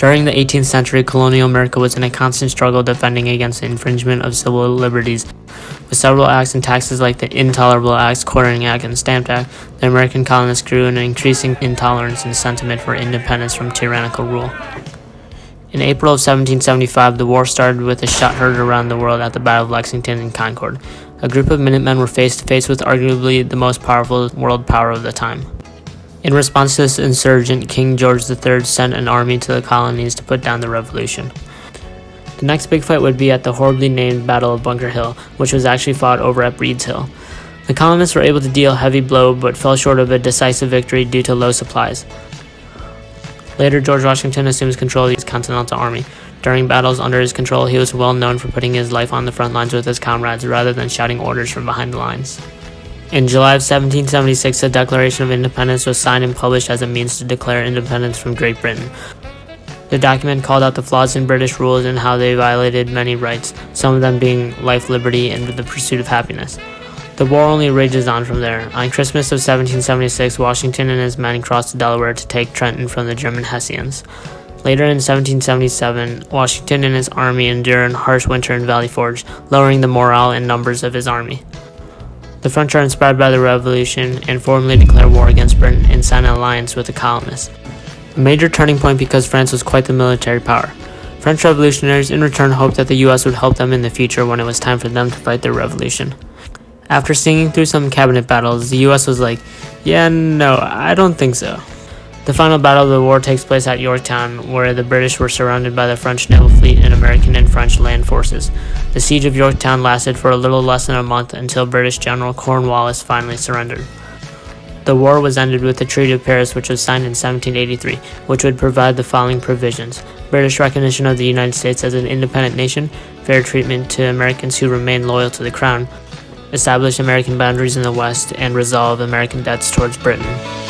During the 18th century, colonial America was in a constant struggle defending against the infringement of civil liberties. With several acts and taxes like the Intolerable Acts, Quartering Act, and Stamp Act, the American colonists grew an increasing intolerance and sentiment for independence from tyrannical rule. In April of 1775, the war started with a shot heard around the world at the Battle of Lexington and Concord. A group of Minutemen were face to face with arguably the most powerful world power of the time. In response to this insurgent, King George III sent an army to the colonies to put down the revolution. The next big fight would be at the horribly named Battle of Bunker Hill, which was actually fought over at Breed's Hill. The colonists were able to deal a heavy blow but fell short of a decisive victory due to low supplies. Later, George Washington assumes control of his Continental Army. During battles under his control, he was well known for putting his life on the front lines with his comrades rather than shouting orders from behind the lines. In July of 1776, the Declaration of Independence was signed and published as a means to declare independence from Great Britain. The document called out the flaws in British rules and how they violated many rights, some of them being life, liberty, and the pursuit of happiness. The war only rages on from there. On Christmas of 1776, Washington and his men crossed the Delaware to take Trenton from the German Hessians. Later in 1777, Washington and his army endured a harsh winter in Valley Forge, lowering the morale and numbers of his army. The French are inspired by the revolution and formally declare war against Britain and sign an alliance with the colonists. A major turning point because France was quite the military power. French revolutionaries in return hoped that the US would help them in the future when it was time for them to fight their revolution. After singing through some cabinet battles, the US was like, yeah, no, I don't think so. The final battle of the war takes place at Yorktown, where the British were surrounded by the French naval fleet and American and French land forces. The siege of Yorktown lasted for a little less than a month until British General Cornwallis finally surrendered. The war was ended with the Treaty of Paris, which was signed in 1783, which would provide the following provisions: British recognition of the United States as an independent nation, fair treatment to Americans who remain loyal to the Crown, establish American boundaries in the West, and resolve American debts towards Britain.